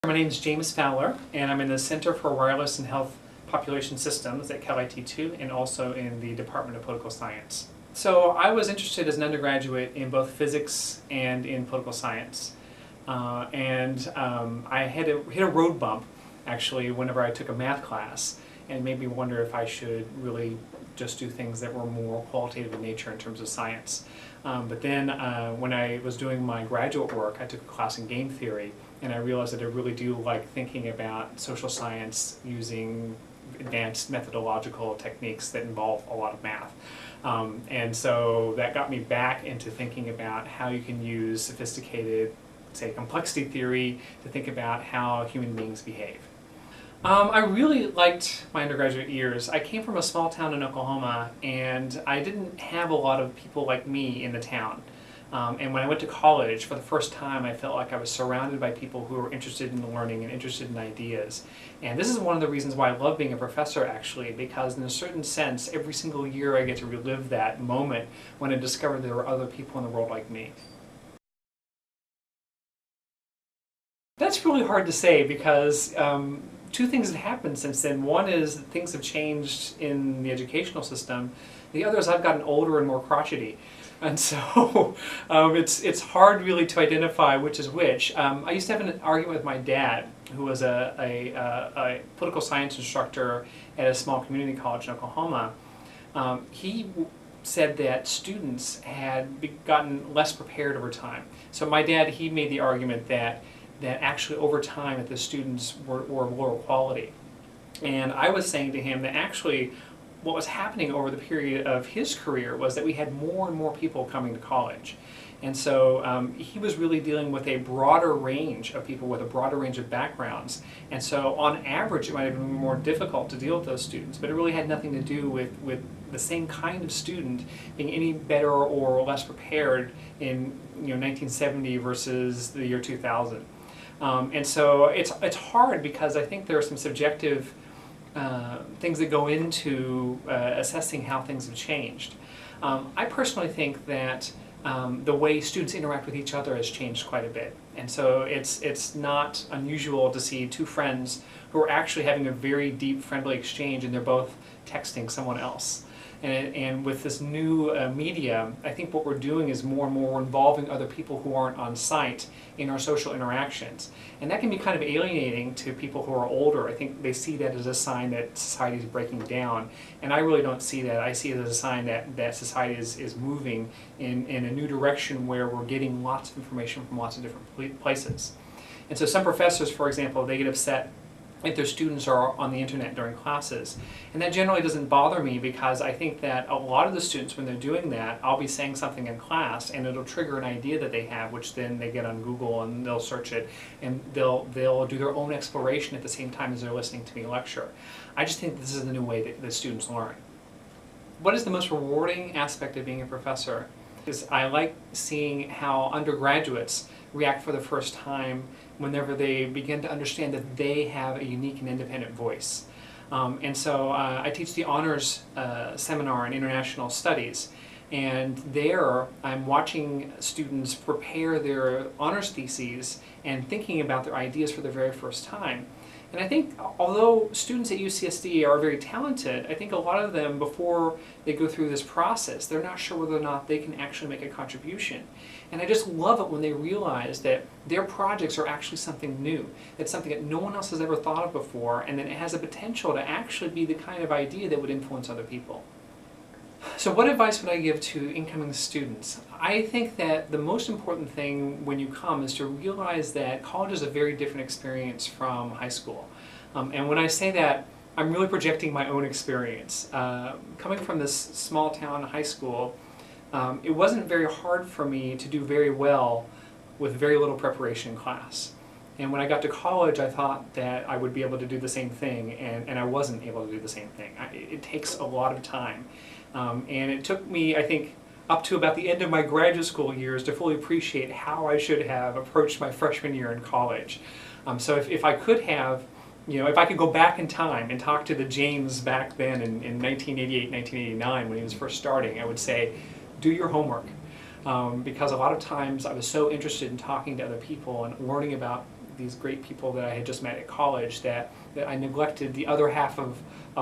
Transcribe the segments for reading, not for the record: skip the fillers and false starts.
My name is James Fowler, and I'm in the Center for Wireless and Health Population Systems at Cal IT2 and also in the Department of Political Science. So I was interested as an undergraduate in both physics and in political science. I hit a road bump, actually, whenever I took a math class, and made me wonder if I should really just do things that were more qualitative in nature in terms of science. But then when I was doing my graduate work, I took a class in game theory, and I realized that I really do like thinking about social science using advanced methodological techniques that involve a lot of math. And so that got me back into thinking about how you can use sophisticated, say, complexity theory to think about how human beings behave. I really liked my undergraduate years. I came from a small town in Oklahoma, and I didn't have a lot of people like me in the town. And when I went to college, for the first time, I felt like I was surrounded by people who were interested in learning and interested in ideas. And this is one of the reasons why I love being a professor, actually, because in a certain sense, every single year I get to relive that moment when I discovered there were other people in the world like me. That's really hard to say because two things have happened since then. One is that things have changed in the educational system. The other is I've gotten older and more crotchety. And so it's hard really to identify which is which. I used to have an argument with my dad, who was a political science instructor at a small community college in Oklahoma. He said that students had gotten less prepared over time. So my dad, he made the argument that actually over time that the students were of lower quality. And I was saying to him that actually what was happening over the period of his career was that we had more and more people coming to college. And so he was really dealing with a broader range of people with a broader range of backgrounds. And so on average it might have been more difficult to deal with those students, but it really had nothing to do with the same kind of student being any better or less prepared in 1970 versus the year 2000. And so it's hard because I think there are some subjective things that go into assessing how things have changed. I personally think that the way students interact with each other has changed quite a bit. And so it's not unusual to see two friends who are actually having a very deep friendly exchange and they're both texting someone else. And with this new media, I think what we're doing is more and more involving other people who aren't on site in our social interactions. And that can be kind of alienating to people who are older. I think they see that as a sign that society is breaking down. And I really don't see that. I see it as a sign that society is moving in a new direction where we're getting lots of information from lots of different places. And so some professors, for example, they get upset if their students are on the internet during classes. And that generally doesn't bother me because I think that a lot of the students, when they're doing that, I'll be saying something in class and it'll trigger an idea that they have, which then they get on Google and they'll search it and they'll do their own exploration at the same time as they're listening to me lecture. I just think this is the new way that the students learn. What is the most rewarding aspect of being a professor? Is I like seeing how undergraduates react for the first time whenever they begin to understand that they have a unique and independent voice. And so I teach the honors seminar in international studies, and there I'm watching students prepare their honors theses and thinking about their ideas for the very first time. And I think although students at UCSD are very talented, I think a lot of them, before they go through this process, they're not sure whether or not they can actually make a contribution. And I just love it when they realize that their projects are actually something new. It's something that no one else has ever thought of before, and that it has a potential to actually be the kind of idea that would influence other people. So what advice would I give to incoming students? I think that the most important thing when you come is to realize that college is a very different experience from high school. And when I say that, I'm really projecting my own experience. Coming from this small town high school, it wasn't very hard for me to do very well with very little preparation in class. And when I got to college, I thought that I would be able to do the same thing, and I wasn't able to do the same thing. It takes a lot of time. And it took me, I think, up to about the end of my graduate school years to fully appreciate how I should have approached my freshman year in college. So if I could have, if I could go back in time and talk to the James back then in 1988, 1989 when he was first starting, I would say, do your homework. Because a lot of times I was so interested in talking to other people and learning about these great people that I had just met at college, that I neglected the other half of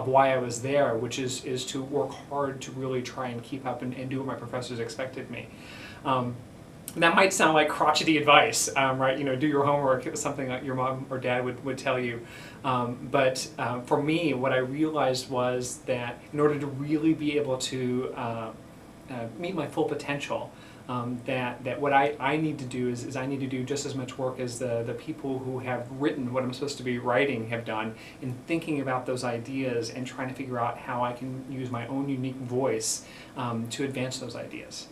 why I was there, which is to work hard to really try and keep up and do what my professors expected me. That might sound like crotchety advice, right? You know, do your homework. It was something that your mom or dad would tell you. But for me, what I realized was that in order to really be able to meet my full potential, that what I need to do is I need to do just as much work as the people who have written what I'm supposed to be writing have done in thinking about those ideas and trying to figure out how I can use my own unique voice to advance those ideas.